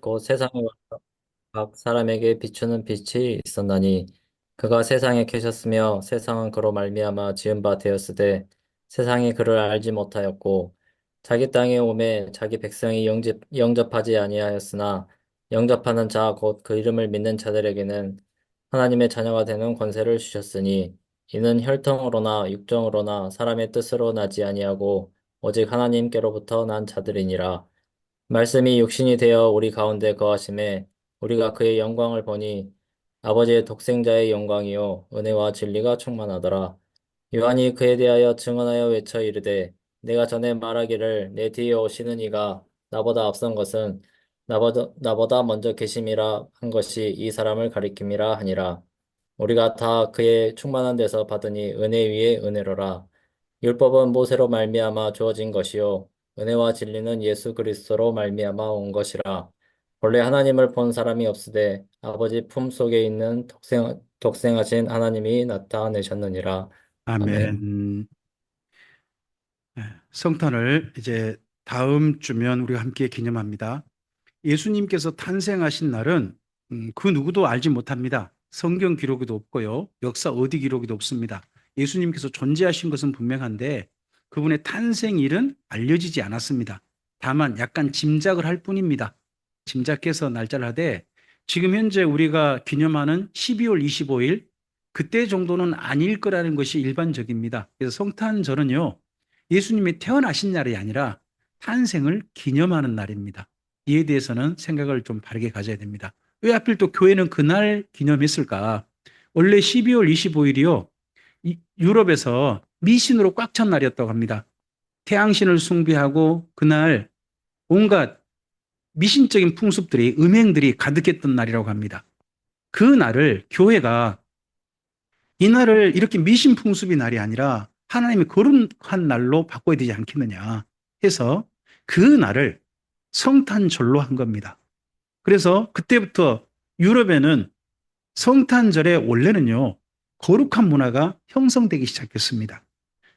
곧 세상에 각 사람에게 비추는 빛이 있었나니 그가 세상에 계셨으며 세상은 그로 말미암아 지은 바 되었으되 세상이 그를 알지 못하였고 자기 땅에 오매 자기 백성이 영접하지 아니하였으나 영접하는 자 곧 그 이름을 믿는 자들에게는 하나님의 자녀가 되는 권세를 주셨으니 이는 혈통으로나 육정으로나 사람의 뜻으로 나지 아니하고 오직 하나님께로부터 난 자들이니라. 말씀이 육신이 되어 우리 가운데 거하심에 우리가 그의 영광을 보니 아버지의 독생자의 영광이요 은혜와 진리가 충만하더라. 요한이 그에 대하여 증언하여 외쳐 이르되 내가 전에 말하기를 내 뒤에 오시는 이가 나보다 앞선 것은 나보다 먼저 계심이라 한 것이 이 사람을 가리킴이라 하니라. 우리가 다 그의 충만한 데서 받으니 은혜 위에 은혜로라. 율법은 모세로 말미암아 주어진 것이요 은혜와 진리는 예수 그리스도로 말미암아 온 것이라. 본래 하나님을 본 사람이 없으되 아버지 품 속에 있는 독생하신 하나님이 나타내셨느니라. 아멘. 아멘. 네, 성탄을 이제 다음 주면 우리가 함께 기념합니다. 예수님께서 탄생하신 날은 그 누구도 알지 못합니다. 성경 기록에도 없고요. 역사 어디 기록에도 없습니다. 예수님께서 존재하신 것은 분명한데 그분의 탄생일은 알려지지 않았습니다. 다만 약간 짐작을 할 뿐입니다. 짐작해서 날짜를 하되 지금 현재 우리가 기념하는 12월 25일 그때 정도는 아닐 거라는 것이 일반적입니다. 그래서 성탄절은요. 예수님이 태어나신 날이 아니라 탄생을 기념하는 날입니다. 이에 대해서는 생각을 좀 바르게 가져야 됩니다. 왜 하필 또 교회는 그날 기념했을까? 원래 12월 25일이요. 유럽에서 미신으로 꽉 찬 날이었다고 합니다. 태양신을 숭배하고 그날 온갖 미신적인 풍습들이 음행들이 가득했던 날이라고 합니다. 그 날을 교회가 이날을 이렇게 미신 풍습의 날이 아니라 하나님이 거룩한 날로 바꿔야 되지 않겠느냐 해서 그 날을 성탄절로 한 겁니다. 그래서 그때부터 유럽에는 성탄절에 원래는요, 거룩한 문화가 형성되기 시작했습니다.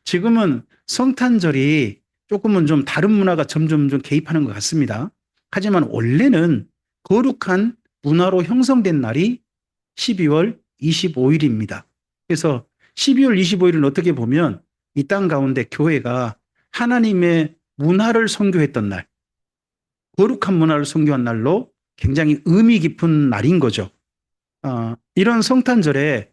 지금은 성탄절이 조금은 좀 다른 문화가 점점 좀 개입하는 것 같습니다. 하지만 원래는 거룩한 문화로 형성된 날이 12월 25일입니다. 그래서 12월 25일은 어떻게 보면 이 땅 가운데 교회가 하나님의 문화를 선교했던 날, 거룩한 문화를 선교한 날로 굉장히 의미 깊은 날인 거죠. 이런 성탄절에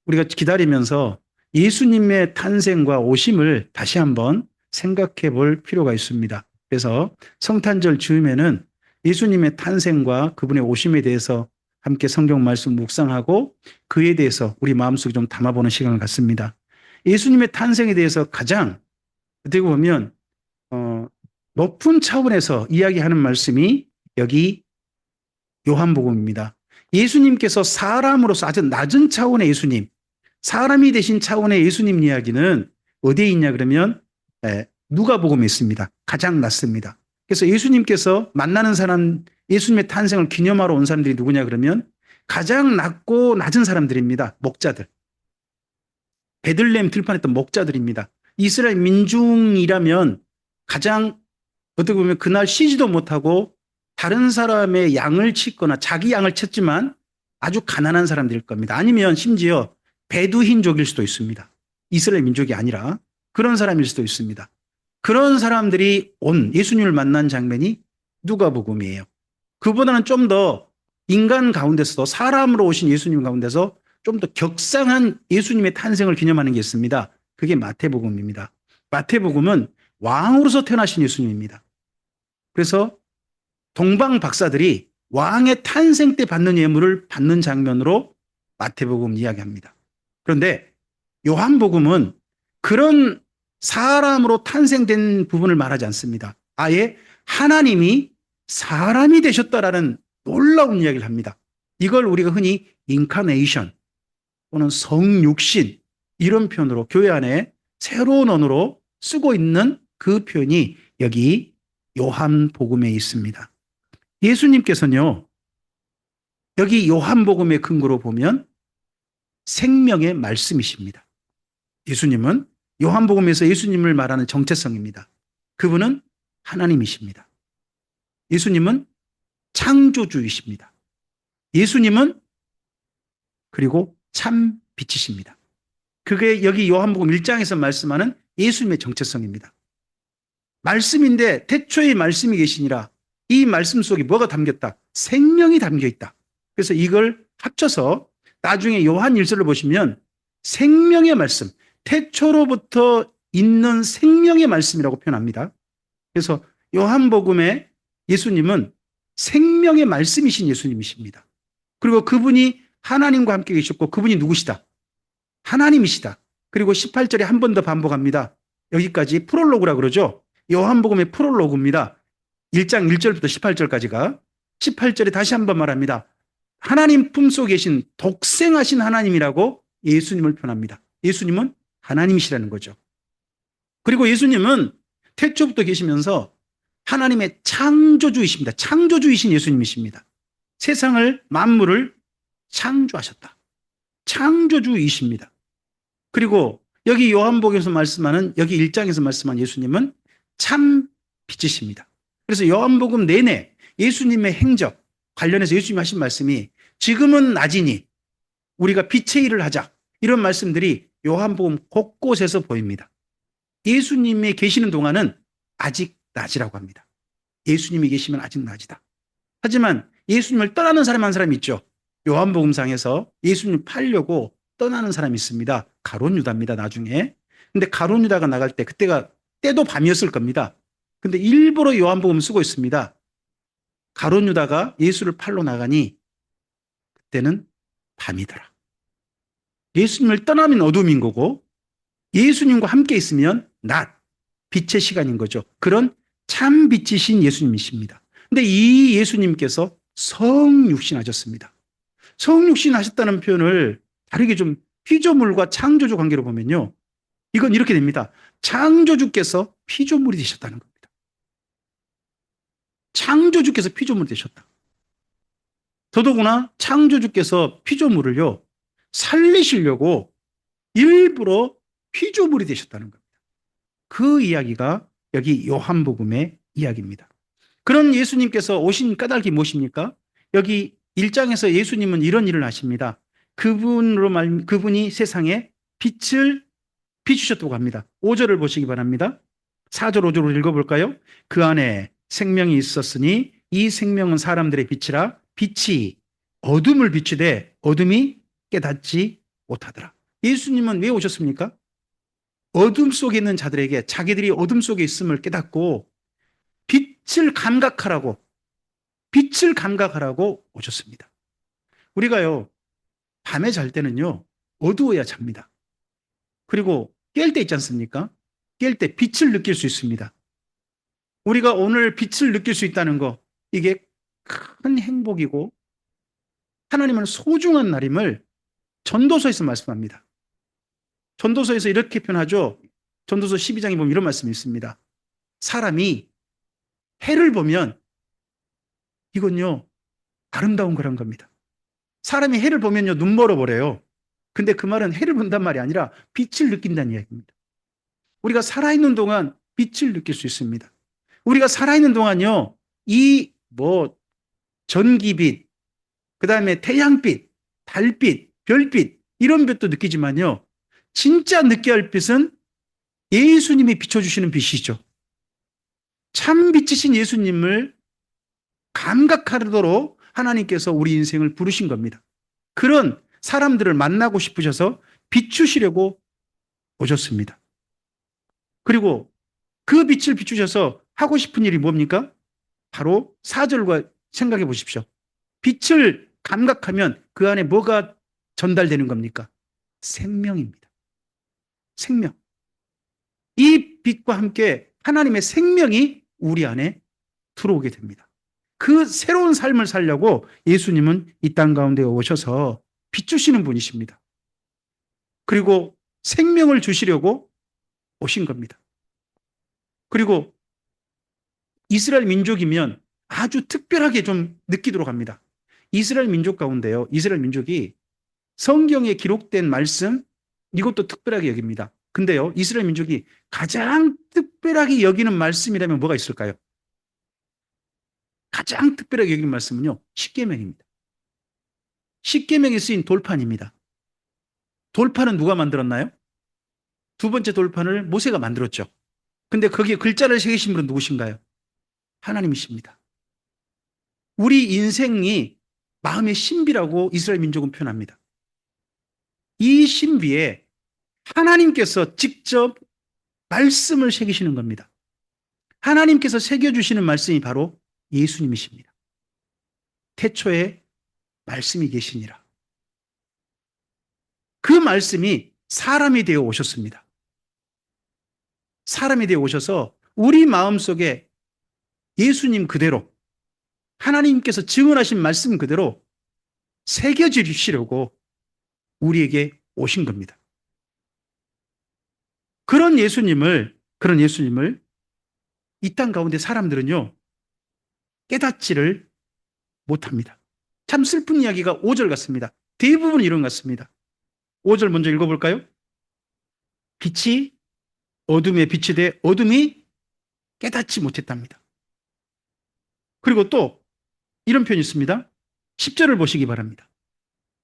우리가 기다리면서 예수님의 탄생과 오심을 다시 한번 생각해 볼 필요가 있습니다. 그래서 성탄절 즈음에는 예수님의 탄생과 그분의 오심에 대해서 함께 성경 말씀 묵상하고 그에 대해서 우리 마음속에 좀 담아보는 시간을 갖습니다. 예수님의 탄생에 대해서 가장 어떻게 보면 높은 차원에서 이야기하는 말씀이 여기 요한복음입니다. 예수님께서 사람으로서 아주 낮은 차원의 예수님, 사람이 되신 차원의 예수님 이야기는 어디에 있냐 그러면 누가복음에 있습니다. 가장 낮습니다. 그래서 예수님께서 만나는 사람, 예수님의 탄생을 기념하러 온 사람들이 누구냐 그러면 가장 낮고 낮은 사람들입니다. 목자들. 베들레헴 들판했던 목자들입니다. 이스라엘 민중이라면 가장 어떻게 보면 그날 쉬지도 못하고 다른 사람의 양을 치거나 자기 양을 쳤지만 아주 가난한 사람들일 겁니다. 아니면 심지어 베두힌족일 수도 있습니다. 이스라엘 민족이 아니라 그런 사람일 수도 있습니다. 그런 사람들이 온 예수님을 만난 장면이 누가복음이에요. 그보다는 좀 더 인간 가운데서도 사람으로 오신 예수님 가운데서 좀 더 격상한 예수님의 탄생을 기념하는 게 있습니다. 그게 마태복음입니다. 마태복음은 왕으로서 태어나신 예수님입니다. 그래서 동방 박사들이 왕의 탄생 때 받는 예물을 받는 장면으로 마태복음 이야기합니다. 그런데 요한복음은 그런 사람으로 탄생된 부분을 말하지 않습니다. 아예 하나님이 사람이 되셨다라는 놀라운 이야기를 합니다. 이걸 우리가 흔히 인카네이션 또는 성육신 이런 표현으로 교회 안에 새로운 언어로 쓰고 있는 그 표현이 여기 요한복음에 있습니다. 예수님께서는요, 여기 요한복음의 근거로 보면 생명의 말씀이십니다. 예수님은 요한복음에서 예수님을 말하는 정체성입니다. 그분은 하나님이십니다. 예수님은 창조주이십니다. 예수님은 그리고 참 빛이십니다. 그게 여기 요한복음 1장에서 말씀하는 예수님의 정체성입니다. 말씀인데 태초에 말씀이 계시니라. 이 말씀 속에 뭐가 담겼다? 생명이 담겨 있다. 그래서 이걸 합쳐서 나중에 요한 1서를 보시면 생명의 말씀, 태초로부터 있는 생명의 말씀이라고 표현합니다. 그래서 요한복음에 예수님은 생명의 말씀이신 예수님이십니다. 그리고 그분이 하나님과 함께 계셨고 그분이 누구시다? 하나님이시다. 그리고 18절에 한 번 더 반복합니다. 여기까지 프롤로그라 그러죠. 요한복음의 프롤로그입니다. 1장 1절부터 18절까지가 18절에 다시 한 번 말합니다. 하나님 품속에 계신 독생하신 하나님이라고 예수님을 표현합니다. 예수님은 하나님이시라는 거죠. 그리고 예수님은 태초부터 계시면서 하나님의 창조주이십니다. 창조주이신 예수님이십니다. 세상을 만물을 창조하셨다. 창조주이십니다. 그리고 여기 요한복음에서 말씀하는 여기 1장에서 말씀한 예수님은 참 빛이십니다. 그래서 요한복음 내내 예수님의 행적 관련해서 예수님이 하신 말씀이 지금은 낮이니 우리가 빛의 일을 하자 이런 말씀들이 요한복음 곳곳에서 보입니다. 예수님이 계시는 동안은 아직 낮이라고 합니다. 예수님이 계시면 아직 낮이다. 하지만 예수님을 떠나는 사람 한 사람이 있죠. 요한복음상에서 예수님을 팔려고 떠나는 사람이 있습니다. 가룟 유다입니다. 나중에. 근데 가룟 유다가 나갈 때 그때가 때도 밤이었을 겁니다. 근데 일부러 요한복음 쓰고 있습니다. 가룟 유다가 예수를 팔러 나가니 그때는 밤이더라. 예수님을 떠나면 어둠인 거고 예수님과 함께 있으면 낮, 빛의 시간인 거죠. 그런 참 빛이신 예수님이십니다. 근데 이 예수님께서 성육신하셨습니다. 성육신하셨다는 표현을 다르게 좀 피조물과 창조주 관계로 보면요. 이건 이렇게 됩니다. 창조주께서 피조물이 되셨다는 겁니다. 창조주께서 피조물이 되셨다. 더더구나 창조주께서 피조물을요. 살리시려고 일부러 피조물이 되셨다는 겁니다. 그 이야기가 여기 요한복음의 이야기입니다. 그런 예수님께서 오신 까닭이 무엇입니까? 여기 1장에서 예수님은 이런 일을 하십니다. 그분이 세상에 빛을 비추셨다고 합니다. 5절을 보시기 바랍니다. 4절 5절로 읽어볼까요? 그 안에 생명이 있었으니 이 생명은 사람들의 빛이라 빛이 어둠을 비추되 어둠이 깨닫지 못하더라. 예수님은 왜 오셨습니까? 어둠 속에 있는 자들에게 자기들이 어둠 속에 있음을 깨닫고 빛을 감각하라고 오셨습니다. 우리가요, 밤에 잘 때는요, 어두워야 잡니다. 그리고 깰 때 있지 않습니까? 깰 때 빛을 느낄 수 있습니다. 우리가 오늘 빛을 느낄 수 있다는 거, 이게 큰 행복이고 하나님은 소중한 날임을 전도서에서 말씀합니다. 전도서에서 이렇게 표현하죠. 전도서 12장에 보면 이런 말씀이 있습니다. 사람이 해를 보면 이건요, 아름다운 거란 겁니다. 사람이 해를 보면요, 눈 멀어버려요. 근데 그 말은 해를 본단 말이 아니라 빛을 느낀다는 이야기입니다. 우리가 살아있는 동안 빛을 느낄 수 있습니다. 우리가 살아있는 동안요, 전기빛, 그 다음에 태양빛, 달빛, 별빛, 이런 빛도 느끼지만요, 진짜 느껴야 할 빛은 예수님이 비춰주시는 빛이죠. 참 빛이신 예수님을 감각하도록 하나님께서 우리 인생을 부르신 겁니다. 그런 사람들을 만나고 싶으셔서 비추시려고 오셨습니다. 그리고 그 빛을 비추셔서 하고 싶은 일이 뭡니까? 바로 4절과 생각해 보십시오. 빛을 감각하면 그 안에 뭐가 전달되는 겁니까? 생명입니다. 생명. 이 빛과 함께 하나님의 생명이 우리 안에 들어오게 됩니다. 그 새로운 삶을 살려고 예수님은 이 땅 가운데 오셔서 비추시는 분이십니다. 그리고 생명을 주시려고 오신 겁니다. 그리고 이스라엘 민족이면 아주 특별하게 좀 느끼도록 합니다. 이스라엘 민족 가운데요. 이스라엘 민족이 성경에 기록된 말씀 이것도 특별하게 여깁니다. 근데요. 이스라엘 민족이 가장 특별하게 여기는 말씀이라면 뭐가 있을까요? 가장 특별하게 여기는 말씀은요, 십계명입니다. 십계명에 쓰인 돌판입니다. 돌판은 누가 만들었나요? 두 번째 돌판을 모세가 만들었죠. 근데 거기에 글자를 새기신 분은 누구신가요? 하나님이십니다. 우리 인생이 마음의 신비라고 이스라엘 민족은 표현합니다. 이 신비에 하나님께서 직접 말씀을 새기시는 겁니다. 하나님께서 새겨주시는 말씀이 바로 예수님이십니다. 태초에 말씀이 계시니라. 그 말씀이 사람이 되어 오셨습니다. 사람이 되어 오셔서 우리 마음속에 예수님 그대로 하나님께서 증언하신 말씀 그대로 새겨주시려고 우리에게 오신 겁니다. 그런 예수님을 이 땅 가운데 사람들은요, 깨닫지를 못합니다. 참 슬픈 이야기가 5절 같습니다. 대부분 이런 것 같습니다. 5절 먼저 읽어볼까요? 빛이 어둠에 빛이 돼 어둠이 깨닫지 못했답니다. 그리고 또 이런 표현이 있습니다. 10절을 보시기 바랍니다.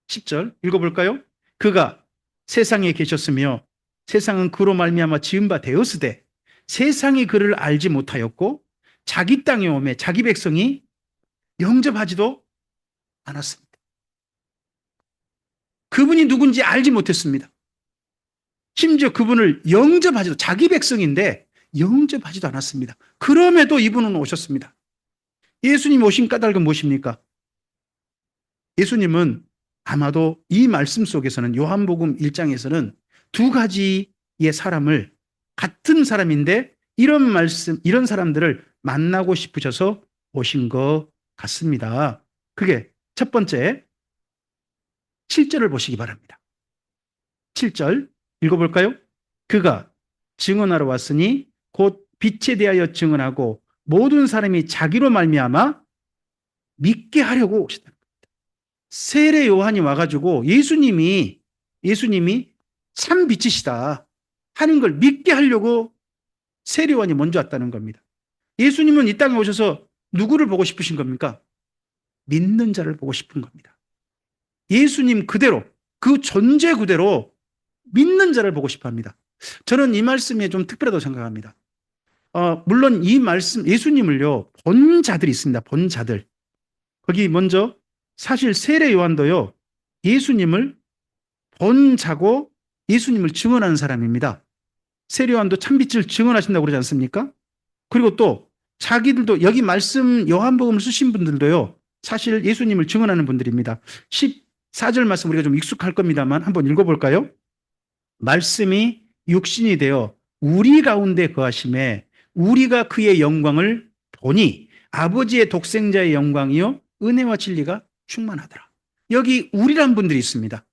10절 읽어볼까요? 그가 세상에 계셨으며 세상은 그로 말미암아 지은 바 되었으되 세상이 그를 알지 못하였고 자기 땅에 오매 자기 백성이 영접하지도 않았습니다. 그분이 누군지 알지 못했습니다. 심지어 그분을 영접하지도, 자기 백성인데 영접하지도 않았습니다. 그럼에도 이분은 오셨습니다. 예수님 오신 까닭은 무엇입니까? 예수님은 아마도 이 말씀 속에서는, 요한복음 1장에서는 두 가지의 사람을, 같은 사람인데 이런 사람들을 만나고 싶으셔서 오신 것 같습니다. 그게 첫 번째, 7절을 보시기 바랍니다. 7절 읽어볼까요? 그가 증언하러 왔으니 곧 빛에 대하여 증언하고 모든 사람이 자기로 말미암아 믿게 하려고 오셨다. 세례 요한이 와가지고 예수님이 참 빛이시다 하는 걸 믿게 하려고 세례 요한이 먼저 왔다는 겁니다. 예수님은 이 땅에 오셔서 누구를 보고 싶으신 겁니까? 믿는 자를 보고 싶은 겁니다. 예수님 그대로, 그 존재 그대로 믿는 자를 보고 싶어 합니다. 저는 이 말씀이 좀 특별하다고 생각합니다. 물론 이 말씀, 예수님을요, 본 자들이 있습니다. 본 자들. 거기 먼저 사실 세례 요한도요, 예수님을 본 자고 예수님을 증언하는 사람입니다. 세례 요한도 참빛을 증언하신다고 그러지 않습니까? 그리고 또 자기들도, 여기 말씀 요한복음을 쓰신 분들도요, 사실 예수님을 증언하는 분들입니다. 14절 말씀 우리가 좀 익숙할 겁니다만 한번 읽어볼까요? 말씀이 육신이 되어 우리 가운데 거하심에 우리가 그의 영광을 보니 아버지의 독생자의 영광이요 은혜와 진리가 충만하더라. 여기 우리란 분들이 있습니다.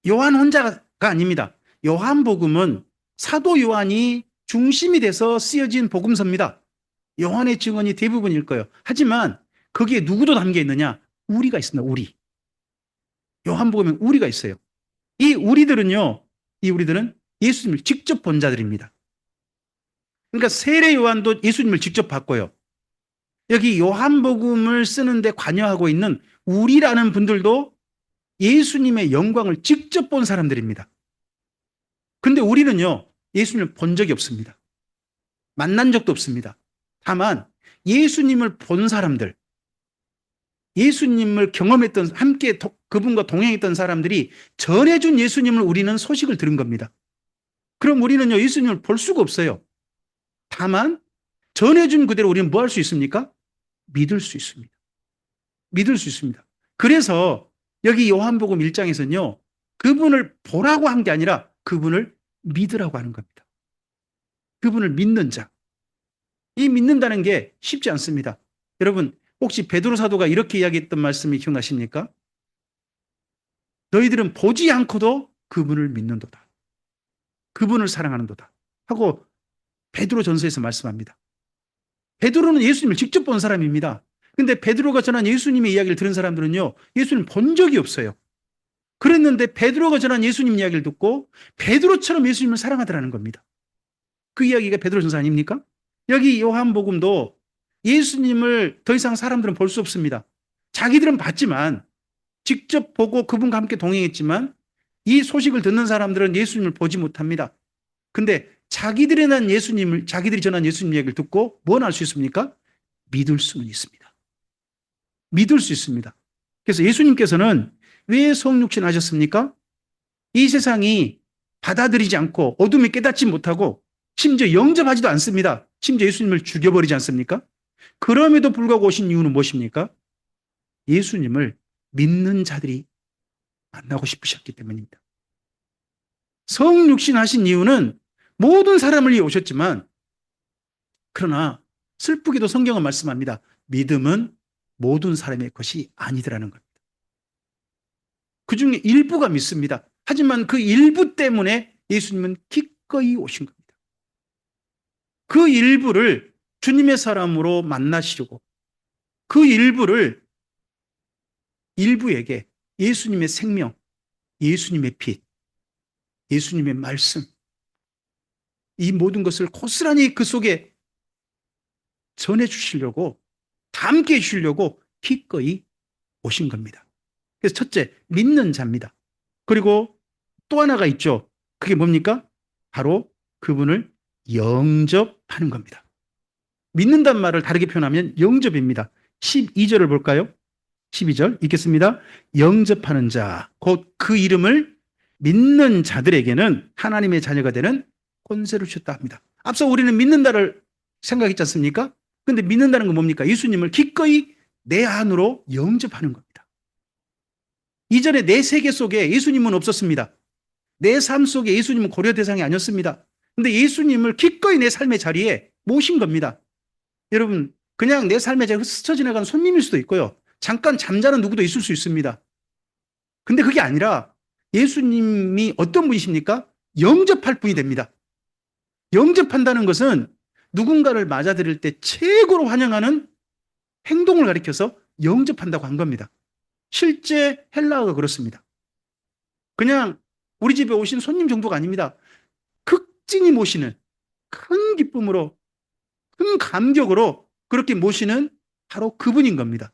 요한 혼자가 아닙니다. 요한복음은 사도 요한이 중심이 돼서 쓰여진 복음서입니다. 요한의 증언이 대부분일 거예요. 하지만 거기에 누구도 담겨 있느냐? 우리가 있습니다. 우리. 요한복음에 우리가 있어요. 이 우리들은 예수님을 직접 본 자들입니다. 그러니까 세례 요한도 예수님을 직접 봤고요. 여기 요한복음을 쓰는데 관여하고 있는 우리라는 분들도 예수님의 영광을 직접 본 사람들입니다. 근데 우리는요, 예수님을 본 적이 없습니다. 만난 적도 없습니다. 다만 예수님을 본 사람들, 예수님을 경험했던, 함께 그분과 동행했던 사람들이 전해준 예수님을 우리는 소식을 들은 겁니다. 그럼 우리는요, 예수님을 볼 수가 없어요. 다만 전해준 그대로 우리는 뭐 할 수 있습니까? 믿을 수 있습니다. 믿을 수 있습니다. 그래서 여기 요한복음 1장에서는요, 그분을 보라고 한 게 아니라 그분을 믿으라고 하는 겁니다. 그분을 믿는 자. 이 믿는다는 게 쉽지 않습니다. 여러분, 혹시 베드로 사도가 이렇게 이야기했던 말씀이 기억나십니까? 너희들은 보지 않고도 그분을 믿는도다. 그분을 사랑하는도다. 하고 베드로 전서에서 말씀합니다. 베드로는 예수님을 직접 본 사람입니다. 근데 베드로가 전한 예수님의 이야기를 들은 사람들은요, 예수님 본 적이 없어요. 그랬는데 베드로가 전한 예수님 이야기를 듣고 베드로처럼 예수님을 사랑하더라는 겁니다. 그 이야기가 베드로 전서 아닙니까? 여기 요한복음도 예수님을 더 이상 사람들은 볼 수 없습니다. 자기들은 봤지만, 직접 보고 그분과 함께 동행했지만 이 소식을 듣는 사람들은 예수님을 보지 못합니다. 근데 자기들이 전한 예수님 얘기를 듣고 뭘 할 수 있습니까? 믿을 수는 있습니다. 믿을 수 있습니다. 그래서 예수님께서는 왜 성육신 하셨습니까? 이 세상이 받아들이지 않고 어둠이 깨닫지 못하고 심지어 영접하지도 않습니다. 심지어 예수님을 죽여버리지 않습니까? 그럼에도 불구하고 오신 이유는 무엇입니까? 예수님을 믿는 자들이 만나고 싶으셨기 때문입니다. 성육신 하신 이유는 모든 사람을 위해 오셨지만, 그러나 슬프게도 성경은 말씀합니다. 믿음은 모든 사람의 것이 아니더라는 겁니다. 그 중에 일부가 믿습니다. 하지만 그 일부 때문에 예수님은 기꺼이 오신 겁니다. 그 일부를 주님의 사람으로 만나시려고, 그 일부에게 예수님의 생명, 예수님의 빛, 예수님의 말씀, 이 모든 것을 고스란히 그 속에 전해주시려고, 담게 해주시려고 기꺼이 오신 겁니다. 그래서 첫째, 믿는 자입니다. 그리고 또 하나가 있죠. 그게 뭡니까? 바로 그분을 영접하는 겁니다. 믿는다는 말을 다르게 표현하면 영접입니다. 12절을 볼까요? 12절 읽겠습니다. 영접하는 자, 곧 그 이름을 믿는 자들에게는 하나님의 자녀가 되는 권세를 주셨다 합니다. 앞서 우리는 믿는다를 생각했지 않습니까? 근데 믿는다는 건 뭡니까? 예수님을 기꺼이 내 안으로 영접하는 겁니다. 이전에 내 세계 속에 예수님은 없었습니다. 내 삶 속에 예수님은 고려 대상이 아니었습니다. 근데 예수님을 기꺼이 내 삶의 자리에 모신 겁니다. 여러분, 그냥 내 삶에 스쳐 지나가는 손님일 수도 있고요. 잠깐 잠자는 누구도 있을 수 있습니다. 근데 그게 아니라 예수님이 어떤 분이십니까? 영접할 분이 됩니다. 영접한다는 것은 누군가를 맞아들일 때 최고로 환영하는 행동을 가리켜서 영접한다고 한 겁니다. 실제 헬라어가 그렇습니다. 그냥 우리 집에 오신 손님 정도가 아닙니다. 극진히 모시는, 큰 기쁨으로, 큰 감격으로 그렇게 모시는 바로 그분인 겁니다.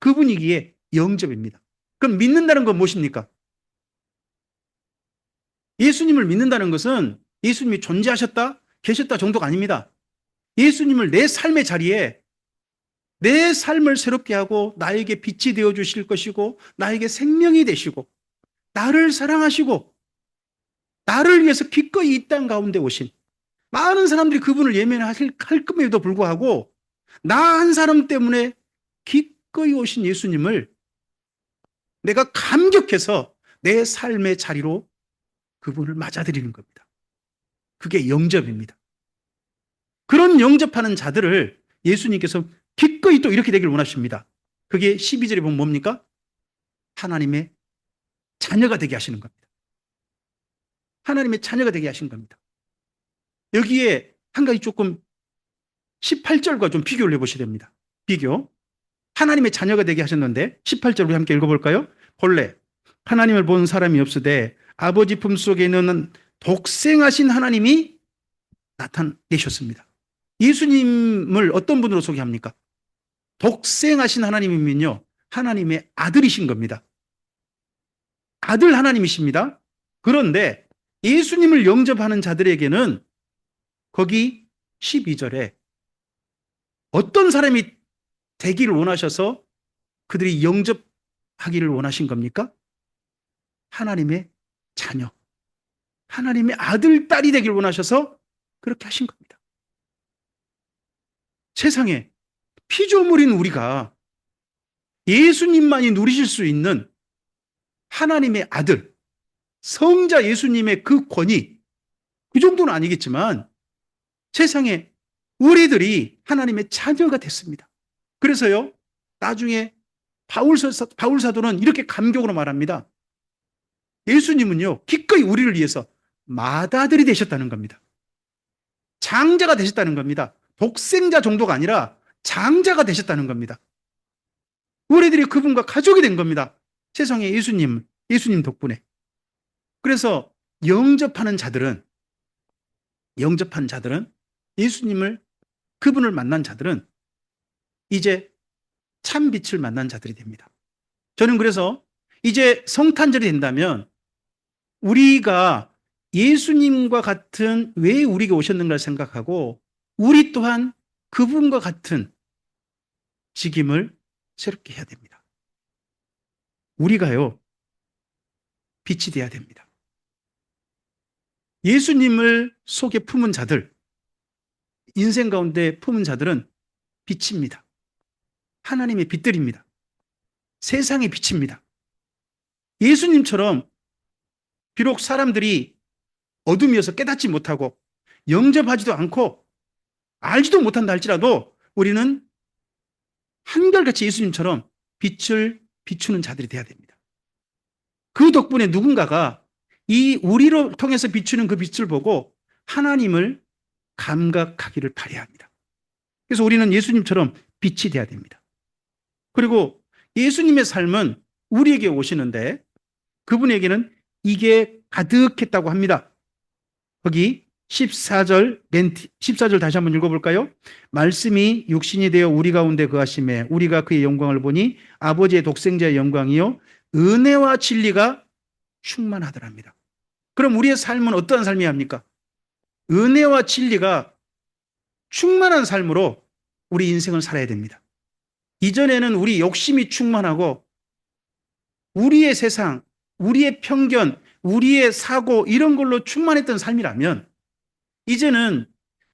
그분이기에 영접입니다. 그럼 믿는다는 건 무엇입니까? 예수님을 믿는다는 것은 예수님이 존재하셨다, 계셨다 정도가 아닙니다. 예수님을 내 삶의 자리에 내 삶을 새롭게 하고 나에게 빛이 되어 주실 것이고 나에게 생명이 되시고 나를 사랑하시고 나를 위해서 기꺼이 이 땅 가운데 오신 많은 사람들이 그분을 예면할 금에도 불구하고 나 한 사람 때문에 기꺼이 오신 예수님을 내가 감격해서 내 삶의 자리로 그분을 맞아들이는 겁니다. 그게 영접입니다. 그런 영접하는 자들을 예수님께서 기꺼이 또 이렇게 되길 원하십니다. 그게 12절에 보면 뭡니까? 하나님의 자녀가 되게 하시는 겁니다. 하나님의 자녀가 되게 하신 겁니다. 여기에 한 가지 조금 18절과 좀 비교를 해보셔야 됩니다. 비교. 하나님의 자녀가 되게 하셨는데 18절 우리 함께 읽어볼까요? 본래 하나님을 본 사람이 없으되 아버지 품속에 있는 독생하신 하나님이 나타내셨습니다. 예수님을 어떤 분으로 소개합니까? 독생하신 하나님이면요, 하나님의 아들이신 겁니다. 아들 하나님이십니다. 그런데 예수님을 영접하는 자들에게는 거기 12절에 어떤 사람이 되기를 원하셔서 그들이 영접하기를 원하신 겁니까? 하나님의 자녀, 하나님의 아들, 딸이 되기를 원하셔서 그렇게 하신 겁니다. 세상에 피조물인 우리가 예수님만이 누리실 수 있는 하나님의 아들, 성자 예수님의 그 권위, 그 정도는 아니겠지만 세상에 우리들이 하나님의 자녀가 됐습니다. 그래서요, 나중에 바울 사도는 이렇게 감격으로 말합니다. 예수님은요, 기꺼이 우리를 위해서 맏아들이 되셨다는 겁니다. 장자가 되셨다는 겁니다. 독생자 정도가 아니라 장자가 되셨다는 겁니다. 우리들이 그분과 가족이 된 겁니다. 세상에 예수님 덕분에. 그래서 영접한 자들은 예수님을, 그분을 만난 자들은 이제 참 빛을 만난 자들이 됩니다. 저는 그래서 이제 성탄절이 된다면 우리가 예수님과 같은 왜 우리에게 오셨는가를 생각하고 우리 또한 그분과 같은 직임을 새롭게 해야 됩니다. 우리가요, 빛이 돼야 됩니다. 예수님을 속에 품은 자들, 인생 가운데 품은 자들은 빛입니다. 하나님의 빛들입니다. 세상의 빛입니다. 예수님처럼 비록 사람들이 어둠이어서 깨닫지 못하고 영접하지도 않고 알지도 못한다 할지라도 우리는 한결같이 예수님처럼 빛을 비추는 자들이 되어야 됩니다. 그 덕분에 누군가가 이 우리로 통해서 비추는 그 빛을 보고 하나님을 감각하기를 바라야 합니다. 그래서 우리는 예수님처럼 빛이 되어야 됩니다. 그리고 예수님의 삶은 우리에게 오시는데 그분에게는 이게 가득했다고 합니다. 거기 14절 다시 한번 읽어볼까요? 말씀이 육신이 되어 우리 가운데 거하심에 우리가 그의 영광을 보니 아버지의 독생자의 영광이요 은혜와 진리가 충만하더랍니다. 그럼 우리의 삶은 어떠한 삶이야 합니까? 은혜와 진리가 충만한 삶으로 우리 인생을 살아야 됩니다. 이전에는 우리 욕심이 충만하고 우리의 세상, 우리의 편견, 우리의 사고 이런 걸로 충만했던 삶이라면 이제는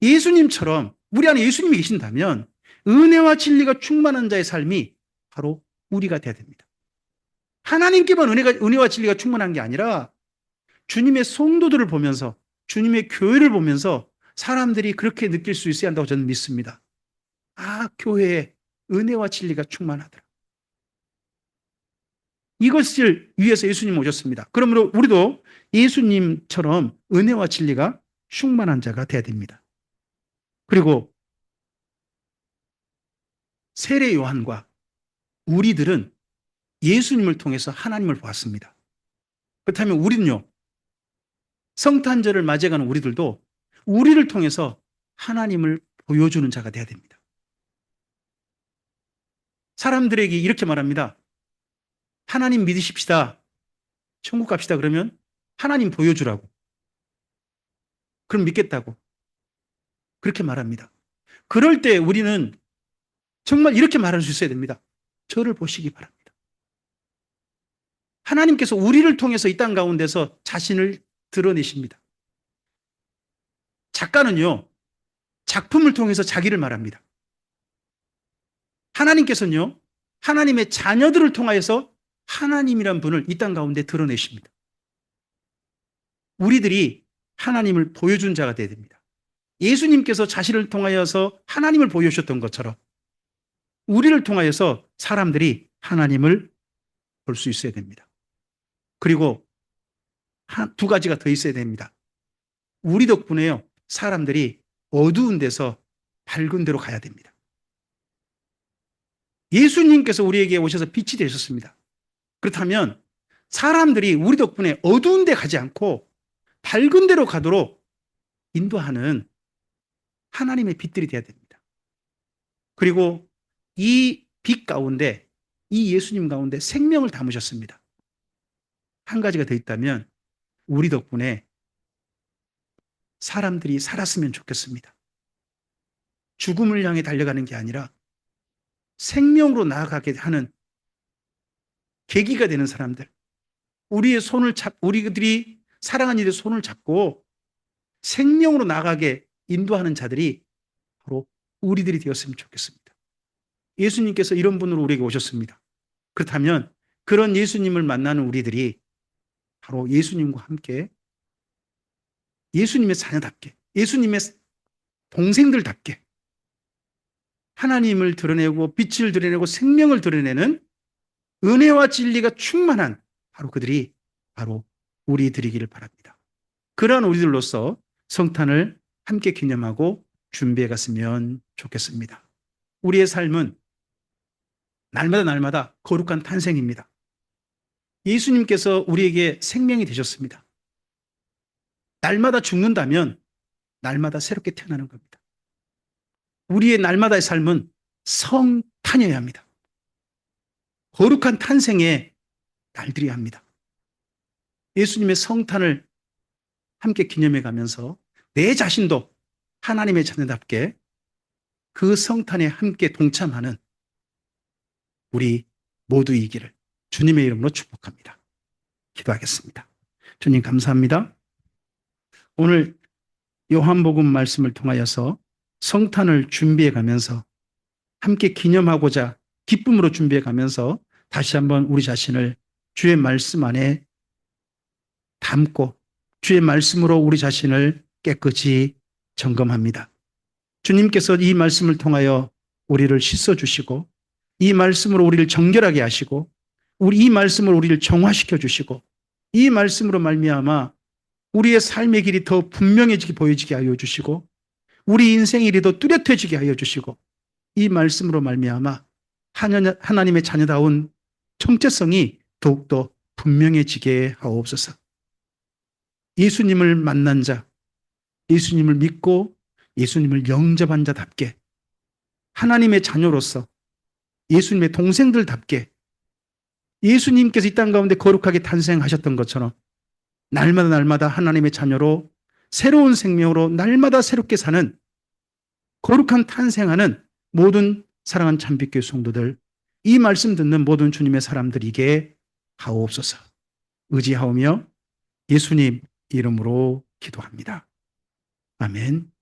예수님처럼 우리 안에 예수님이 계신다면 은혜와 진리가 충만한 자의 삶이 바로 우리가 돼야 됩니다. 하나님께만 은혜와 진리가 충만한 게 아니라 주님의 성도들을 보면서 주님의 교회를 보면서 사람들이 그렇게 느낄 수 있어야 한다고 저는 믿습니다. 아, 교회에 은혜와 진리가 충만하더라. 이것을 위해서 예수님 오셨습니다. 그러므로 우리도 예수님처럼 은혜와 진리가 충만한 자가 돼야 됩니다. 그리고 세례 요한과 우리들은 예수님을 통해서 하나님을 보았습니다. 그렇다면 우리는요, 성탄절을 맞이해가는 우리들도 우리를 통해서 하나님을 보여주는 자가 돼야 됩니다. 사람들에게 이렇게 말합니다. 하나님 믿으십시다. 천국 갑시다. 그러면 하나님 보여주라고. 그럼 믿겠다고. 그렇게 말합니다. 그럴 때 우리는 정말 이렇게 말할 수 있어야 됩니다. 저를 보시기 바랍니다. 하나님께서 우리를 통해서 이 땅 가운데서 자신을 드러내십니다. 작가는요, 작품을 통해서 자기를 말합니다. 하나님께서는요, 하나님의 자녀들을 통하여서 하나님이란 분을 이 땅 가운데 드러내십니다. 우리들이 하나님을 보여준 자가 되어야 됩니다. 예수님께서 자신을 통하여서 하나님을 보여주셨던 것처럼 우리를 통하여서 사람들이 하나님을 볼 수 있어야 됩니다. 그리고 두 가지가 더 있어야 됩니다. 우리 덕분에요, 사람들이 어두운 데서 밝은 데로 가야 됩니다. 예수님께서 우리에게 오셔서 빛이 되셨습니다. 그렇다면 사람들이 우리 덕분에 어두운 데 가지 않고 밝은 데로 가도록 인도하는 하나님의 빛들이 되어야 됩니다. 그리고 이 빛 가운데, 이 예수님 가운데 생명을 담으셨습니다. 한 가지가 더 있다면 우리 덕분에 사람들이 살았으면 좋겠습니다. 죽음을 향해 달려가는 게 아니라 생명으로 나아가게 하는 계기가 되는 사람들, 우리들이 사랑하는 이들의 손을 잡고 생명으로 나아가게 인도하는 자들이 바로 우리들이 되었으면 좋겠습니다. 예수님께서 이런 분으로 우리에게 오셨습니다. 그렇다면 그런 예수님을 만나는 우리들이 바로 예수님과 함께 예수님의 자녀답게, 예수님의 동생들답게 하나님을 드러내고 빛을 드러내고 생명을 드러내는 은혜와 진리가 충만한 바로 그들이 바로 우리들이기를 바랍니다. 그러한 우리들로서 성탄을 함께 기념하고 준비해 갔으면 좋겠습니다. 우리의 삶은 날마다 거룩한 탄생입니다. 예수님께서 우리에게 생명이 되셨습니다. 날마다 죽는다면 날마다 새롭게 태어나는 겁니다. 우리의 날마다의 삶은 성탄이어야 합니다. 거룩한 탄생의 날들이어야 합니다. 예수님의 성탄을 함께 기념해 가면서 내 자신도 하나님의 자녀답게 그 성탄에 함께 동참하는 우리 모두이기를 주님의 이름으로 축복합니다. 기도하겠습니다. 주님 감사합니다. 오늘 요한복음 말씀을 통하여서 성탄을 준비해 가면서 함께 기념하고자 기쁨으로 준비해 가면서 다시 한번 우리 자신을 주의 말씀 안에 담고 주의 말씀으로 우리 자신을 깨끗이 점검합니다. 주님께서 이 말씀을 통하여 우리를 씻어주시고 이 말씀으로 우리를 정결하게 하시고 이 말씀으로 우리를 정화시켜 주시고 이 말씀으로 말미암아 우리의 삶의 길이 더 분명해지게 보여지게 하여 주시고 우리 인생의 일이 더 뚜렷해지게 하여 주시고 이 말씀으로 말미암아 하나님의 자녀다운 정체성이 더욱더 분명해지게 하옵소서. 예수님을 만난 자, 예수님을 믿고 예수님을 영접한 자답게 하나님의 자녀로서 예수님의 동생들답게 예수님께서 이 땅 가운데 거룩하게 탄생하셨던 것처럼 날마다 날마다 하나님의 자녀로 새로운 생명으로 날마다 새롭게 사는 거룩한 탄생하는 모든 사랑하는 참빛교회 성도들, 이 말씀 듣는 모든 주님의 사람들에게 하옵소서. 의지하오며 예수님 이름으로 기도합니다. 아멘.